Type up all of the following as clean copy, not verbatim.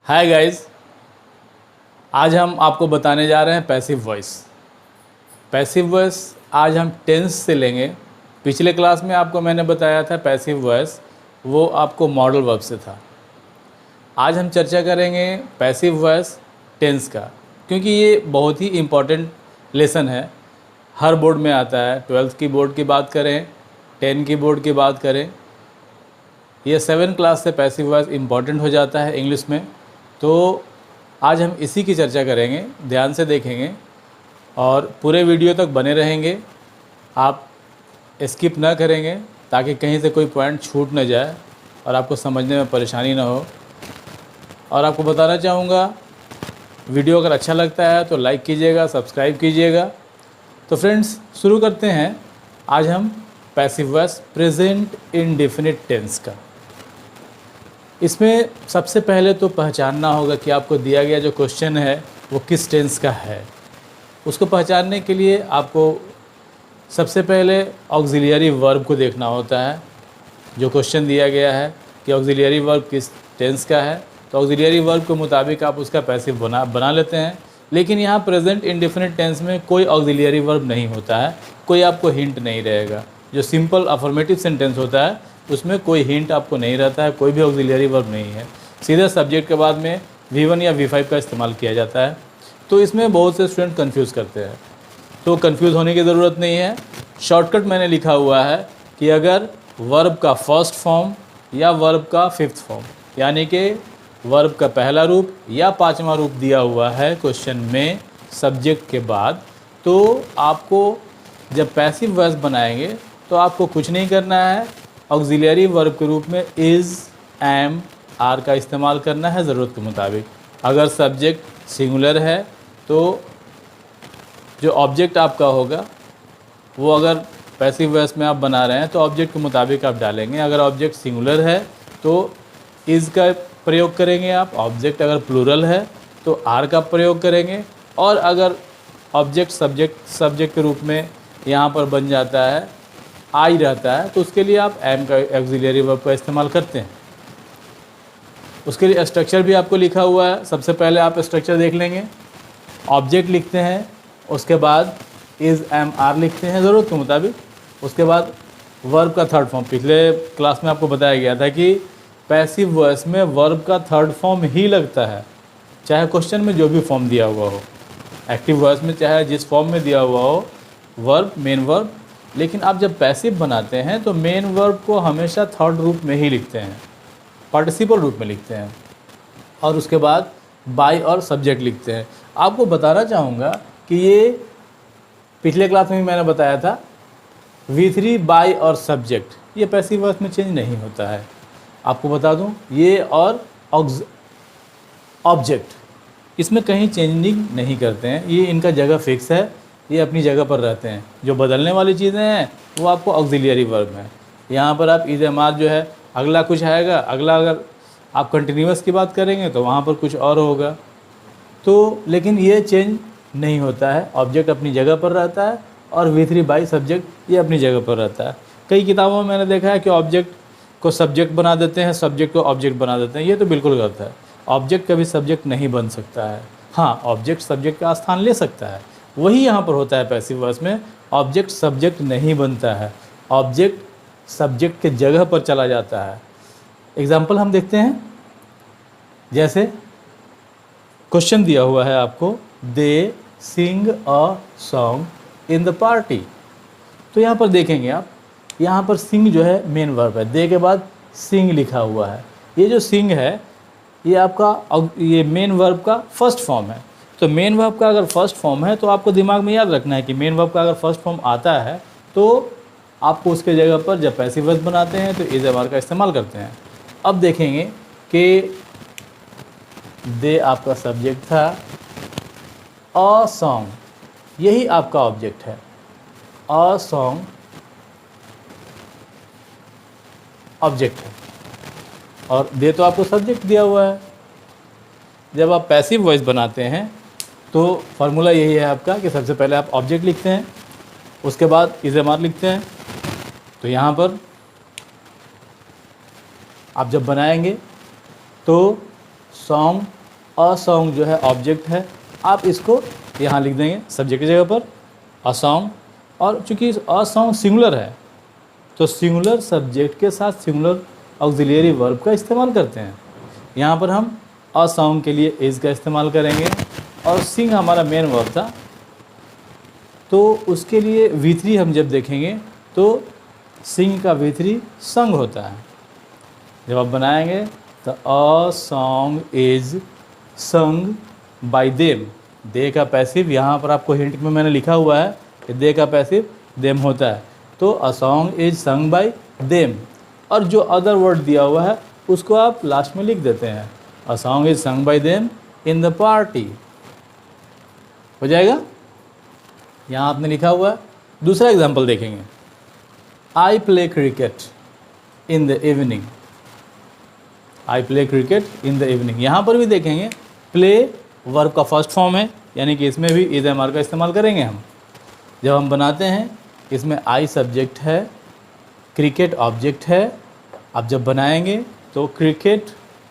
Hi guys, आज हम आपको बताने जा रहे हैं पैसिव वॉइस। पैसिव वॉइस आज हम टेंस से लेंगे। पिछले क्लास में आपको मैंने बताया था पैसिव वॉइस, वो आपको मॉडल वर्ब से था। आज हम चर्चा करेंगे पैसिव वॉइस टेंस का, क्योंकि ये बहुत ही इम्पॉर्टेंट लेसन है। हर बोर्ड में आता है। 12th की बोर्ड की बात करें, 10 की बोर्ड की बात करें, ये 7 क्लास से पैसिव वॉइस इम्पॉर्टेंट हो जाता है इंग्लिश में। तो आज हम इसी की चर्चा करेंगे, ध्यान से देखेंगे और पूरे वीडियो तक बने रहेंगे। आप स्किप ना करेंगे ताकि कहीं से कोई पॉइंट छूट न जाए और आपको समझने में परेशानी ना हो। और आपको बताना चाहूँगा, वीडियो अगर अच्छा लगता है तो लाइक कीजिएगा, सब्सक्राइब कीजिएगा। तो फ्रेंड्स, शुरू करते हैं आज हम passive voice present indefinite tense का। इसमें सबसे पहले तो पहचानना होगा कि आपको दिया गया जो क्वेश्चन है वो किस टेंस का है। उसको पहचानने के लिए आपको सबसे पहले ऑक्सिलियरी वर्ब को देखना होता है। जो क्वेश्चन दिया गया है कि ऑक्सिलियरी वर्ब किस टेंस का है, तो ऑक्सिलियरी वर्ब के मुताबिक आप उसका पैसिव बना लेते हैं। लेकिन यहाँ प्रेजेंट इंडेफिनिट टेंस में कोई ऑक्सिलियरी वर्ब नहीं होता है, कोई आपको हिंट नहीं रहेगा। जो सिंपल अफर्मेटिव सेंटेंस होता है उसमें कोई हिंट आपको नहीं रहता है, कोई भी ऑक्सिलियरी वर्ब नहीं है। सीधे सब्जेक्ट के बाद में V1 या V5 का इस्तेमाल किया जाता है। तो इसमें बहुत से स्टूडेंट कंफ्यूज करते हैं, तो कंफ्यूज होने की ज़रूरत नहीं है। शॉर्टकट मैंने लिखा हुआ है कि अगर वर्ब का फर्स्ट फॉर्म या वर्ब का फिफ्थ फॉर्म, यानी कि वर्ब का पहला रूप या पाँचवा रूप दिया हुआ है क्वेश्चन में सब्जेक्ट के बाद, तो आपको जब पैसिव वॉइस बनाएंगे तो आपको कुछ नहीं करना है। ऑक्सिलियरी वर्ब के रूप में इज़, एम, आर का इस्तेमाल करना है ज़रूरत के मुताबिक। अगर सब्जेक्ट सिंगुलर है तो जो ऑब्जेक्ट आपका होगा वो अगर पैसिव वॉइस में आप बना रहे हैं तो ऑब्जेक्ट के मुताबिक आप डालेंगे। अगर ऑब्जेक्ट सिंगुलर है तो इज़ का प्रयोग करेंगे आप। ऑब्जेक्ट अगर प्लूरल है तो आर का प्रयोग करेंगे। और अगर ऑब्जेक्ट सब्जेक्ट के रूप में यहाँ पर बन जाता है, आई रहता है, तो उसके लिए आप एम का ऑक्सिलियरी वर्ब का इस्तेमाल करते हैं। उसके लिए स्ट्रक्चर भी आपको लिखा हुआ है। सबसे पहले आप स्ट्रक्चर देख लेंगे। ऑब्जेक्ट लिखते हैं, उसके बाद इज़, एम, आर लिखते हैं ज़रूरत के मुताबिक। उसके बाद वर्ब का थर्ड फॉर्म। पिछले क्लास में आपको बताया गया था कि पैसिव वॉइस में वर्ब का थर्ड फॉर्म ही लगता है, चाहे क्वेश्चन में जो भी फॉर्म दिया हुआ हो। एक्टिव वॉइस में चाहे जिस फॉर्म में दिया हुआ हो वर्ब, मेन वर्ब। लेकिन आप जब पैसिव बनाते हैं तो मेन वर्ब को हमेशा थर्ड रूप में ही लिखते हैं, पार्टिसिपल रूप में लिखते हैं। और उसके बाद बाय और सब्जेक्ट लिखते हैं। आपको बताना चाहूँगा कि ये पिछले क्लास में भी मैंने बताया था, V3 बाय और सब्जेक्ट ये पैसिव वॉइस में चेंज नहीं होता है। आपको बता दूं, ये और ऑब्जेक्ट इसमें कहीं चेंजिंग नहीं करते हैं। ये इनका जगह फिक्स है, ये अपनी जगह पर रहते हैं। जो बदलने वाली चीज़ें हैं वो आपको ऑक्सिलियरी वर्ब है। यहाँ पर आप इज़, एम, आर जो है अगला कुछ आएगा, अगला अगर आप कंटिन्यूअस की बात करेंगे तो वहाँ पर कुछ और होगा। तो लेकिन ये चेंज नहीं होता है, ऑब्जेक्ट अपनी जगह पर रहता है और V3 बाई सब्जेक्ट ये अपनी जगह पर रहता है। कई किताबों में मैंने देखा है कि ऑब्जेक्ट को सब्जेक्ट बना देते हैं, सब्जेक्ट को ऑब्जेक्ट बना देते हैं। ये तो बिल्कुल गलत है। ऑब्जेक्ट कभी सब्जेक्ट नहीं बन सकता है। हाँ, ऑब्जेक्ट सब्जेक्ट का स्थान ले सकता है, वही यहाँ पर होता है पैसिव वॉइस में। ऑब्जेक्ट सब्जेक्ट नहीं बनता है, ऑब्जेक्ट सब्जेक्ट के जगह पर चला जाता है। एग्जाम्पल हम देखते हैं। जैसे क्वेश्चन दिया हुआ है आपको, they sing a song in the party. तो यहाँ पर देखेंगे आप, यहाँ पर सिंग जो है मेन वर्ब है, दे के बाद सिंग लिखा हुआ है। ये जो सिंग है ये आपका ये मेन वर्ब का फर्स्ट फॉर्म है। तो मेन वर्ब का अगर फर्स्ट फॉर्म है तो आपको दिमाग में याद रखना है कि मेन वर्ब का अगर फर्स्ट फॉर्म आता है तो आपको उसके जगह पर जब पैसिव वॉइस बनाते हैं तो इज़, एम, आर का इस्तेमाल करते हैं। अब देखेंगे कि दे आपका सब्जेक्ट था, अ सॉन्ग यही आपका ऑब्जेक्ट है। अ सॉन्ग ऑब्जेक्ट है और दे तो आपको सब्जेक्ट दिया हुआ है। जब आप पैसिव वॉइस बनाते हैं तो फार्मूला यही है आपका कि सबसे पहले आप ऑब्जेक्ट लिखते हैं, उसके बाद इज़, एम, आर लिखते हैं। तो यहाँ पर आप जब बनाएंगे तो सॉन्ग अ सॉन्ग जो है ऑब्जेक्ट है, आप इसको यहाँ लिख देंगे सब्जेक्ट की जगह पर अ सॉन्ग। और चूँकि अ सॉन्ग सिंगुलर है तो सिंगुलर सब्जेक्ट के साथ सिंगुलर ऑक्सिलियरी वर्ब का इस्तेमाल करते हैं। यहाँ पर हम अ सॉन्ग के लिए इज़ का इस्तेमाल करेंगे और सिंग हमारा मेन वर्ब था, तो उसके लिए V3 हम जब देखेंगे तो सिंग का V3 संग होता है। जब आप बनाएंगे तो a song is sung by them, they का पैसिव यहाँ पर आपको हिंट में मैंने लिखा हुआ है कि दे का पैसिव देम होता है, तो a song is sung by them. और जो अदर वर्ड दिया हुआ है उसको आप लास्ट में लिख देते हैं, अ song is sung by them in the party, हो जाएगा। यहाँ आपने लिखा हुआ है। दूसरा एग्जाम्पल देखेंगे, I play cricket in the evening, I play cricket in the evening. यहाँ पर भी देखेंगे प्ले वर्ब का फर्स्ट फॉर्म है, यानी कि इसमें भी इज एम आर का इस्तेमाल करेंगे हम। जब हम बनाते हैं इसमें आई सब्जेक्ट है, क्रिकेट ऑब्जेक्ट है। आप जब बनाएंगे तो क्रिकेट,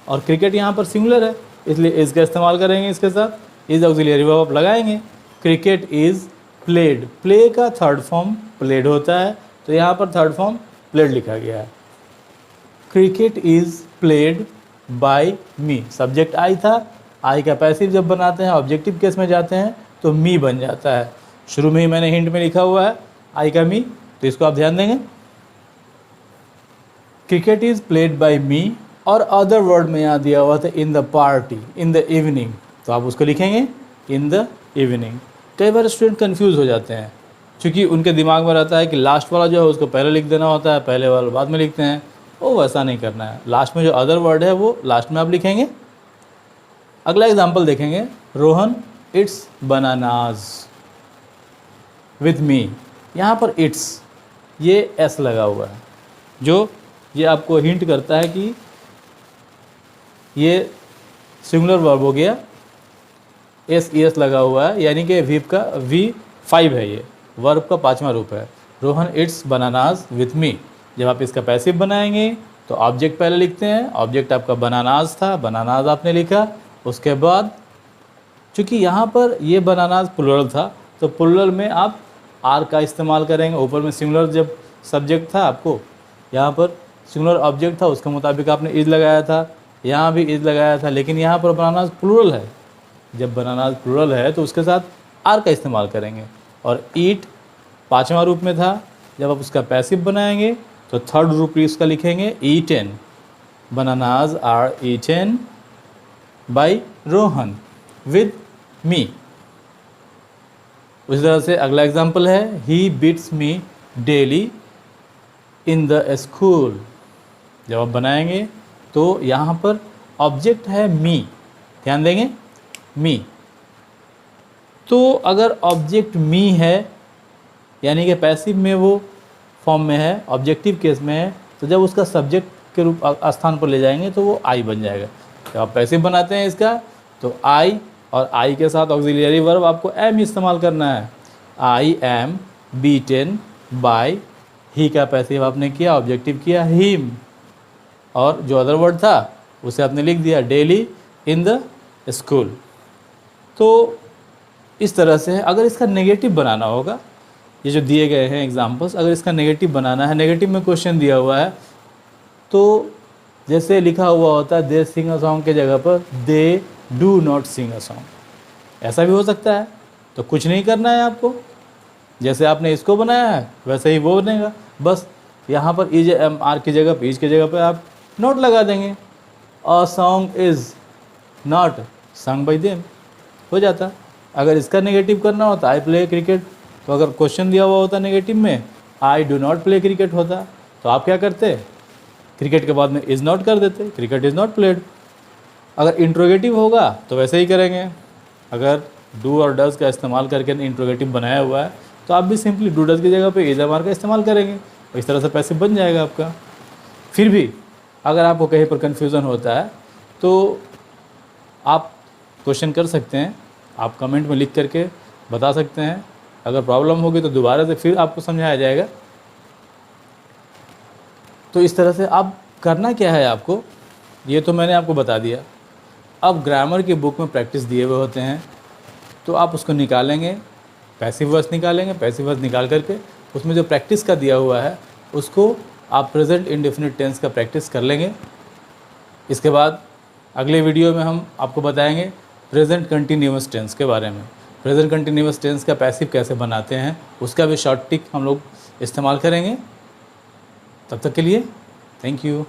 और क्रिकेट यहाँ पर सिंगुलर है इसलिए इज़ का इस्तेमाल करेंगे, इसके साथ इज़ ऑक्सिलियरी वर्ब आप लगाएंगे। क्रिकेट इज़ प्लेड, प्ले का थर्ड फॉर्म प्लेड होता है, तो यहाँ पर थर्ड फॉर्म प्लेड लिखा गया है। Cricket is played by me, subject I था, आई का पैसिव जब बनाते हैं ऑब्जेक्टिव केस में जाते हैं तो मी बन जाता है। शुरू में ही मैंने हिंट में लिखा हुआ है आई का मी, तो इसको आप ध्यान देंगे। क्रिकेट इज़ प्लेड बाय मी, और अदर वर्ड में यहाँ दिया हुआ था इन the party, in the evening, तो आप उसको लिखेंगे इन द इवनिंग। कई बार स्टूडेंट कंफ्यूज हो जाते हैं क्योंकि उनके दिमाग में रहता है कि लास्ट वाला जो है उसको पहले लिख देना होता है, पहले वाला बाद में लिखते हैं, वो वैसा नहीं करना है। लास्ट में जो अदर वर्ड है वो लास्ट में आप लिखेंगे। अगला एग्जाम्पल देखेंगे, Rohan it's bananas with me. यहाँ पर इट्स ये एस लगा हुआ है, जो ये आपको हिंट करता है कि ये सिंगुलर वर्ब हो गया, एस ई एस लगा हुआ है, यानी कि वीप का V5 है, ये वर्ब का 5वां रूप है। Rohan it's bananas with me. जब आप इसका पैसिव बनाएंगे तो ऑब्जेक्ट पहले लिखते हैं, ऑब्जेक्ट आपका बनानाज था, बनानाज आपने लिखा। उसके बाद चूँकि यहाँ पर ये बनानाज प्लुरल था तो प्लुरल में आप आर का इस्तेमाल करेंगे। ऊपर में सिंगुलर जब सब्जेक्ट था, आपको यहाँ पर सिंगुलर ऑब्जेक्ट था, उसके मुताबिक आपने इज लगाया था, यहाँ भी इज लगाया था, लेकिन यहाँ पर बनानाज प्लुरल है। जब बनानाज प्लुरल है तो उसके साथ आर का इस्तेमाल करेंगे। और ईट 5वां रूप में था, जब आप उसका पैसिव बनाएंगे तो थर्ड रूप इसका लिखेंगे eaten, bananas are eaten by Rohan with me. उसी तरह से अगला एग्जाम्पल है, he beats me daily in the school. जब आप बनाएंगे तो यहाँ पर ऑब्जेक्ट है मी, ध्यान देंगे मी। तो अगर ऑब्जेक्ट मी है यानी कि पैसिव में वो फॉर्म में है, ऑब्जेक्टिव केस में है, तो जब उसका सब्जेक्ट के रूप स्थान पर ले जाएंगे तो वो आई बन जाएगा। जब आप पैसिव बनाते हैं इसका तो आई, और आई के साथ ऑक्सिलियरी वर्ब आपको एम इस्तेमाल करना है। आई एम बीटेन बाय, ही का पैसिव आपने किया, ऑब्जेक्टिव किया हिम, और जो अदर वर्ड था उसे आपने लिख दिया डेली इन द स्कूल। तो इस तरह से अगर इसका नेगेटिव बनाना होगा, ये जो दिए गए हैं एग्जांपल्स, अगर इसका नेगेटिव बनाना है, नेगेटिव में क्वेश्चन दिया हुआ है, तो जैसे लिखा हुआ होता है दे सिंग अ सॉन्ग के जगह पर they do not sing a song, ऐसा भी हो सकता है। तो कुछ नहीं करना है आपको, जैसे आपने इसको बनाया है वैसे ही वो बनेगा। बस यहाँ पर इज एम आर की जगह पर, इज की जगह पर आप नोट लगा देंगे, अ सॉन्ग इज़ नॉट संग बाय देम, हो जाता। अगर इसका नेगेटिव करना होता आई प्ले क्रिकेट, तो अगर क्वेश्चन दिया हुआ होता नेगेटिव में I do not play cricket होता, तो आप क्या करते, क्रिकेट के बाद में इज़ नॉट कर देते, क्रिकेट इज़ नॉट प्लेड। अगर इंट्रोगेटिव होगा तो वैसे ही करेंगे। अगर डू और डज का इस्तेमाल करके इंट्रोगेटिव बनाया हुआ है तो आप भी सिंपली डू डज की जगह पे इज एम आर का इस्तेमाल करेंगे, और इस तरह से पैसिव बन जाएगा आपका। फिर भी अगर आपको कहीं पर कन्फ्यूज़न होता है तो आप क्वेश्चन कर सकते हैं, आप कमेंट में लिख करके बता सकते हैं। अगर प्रॉब्लम होगी तो दोबारा से फिर आपको समझाया जाएगा। तो इस तरह से आप करना क्या है आपको, ये तो मैंने आपको बता दिया। अब ग्रामर की बुक में प्रैक्टिस दिए हुए होते हैं, तो आप उसको निकालेंगे, पैसिव वॉइस निकालेंगे, पैसिव वॉइस निकाल करके उसमें जो प्रैक्टिस का दिया हुआ है उसको आप प्रेजेंट इंडेफिनिट टेंस का प्रैक्टिस कर लेंगे। इसके बाद अगले वीडियो में हम आपको बताएंगे प्रेजेंट कंटिन्यूअस टेंस के बारे में। प्रेजेंट कंटिन्यूअस टेंस का पैसिव कैसे बनाते हैं उसका भी शॉर्ट टिक हम लोग इस्तेमाल करेंगे। तब तक के लिए थैंक यू।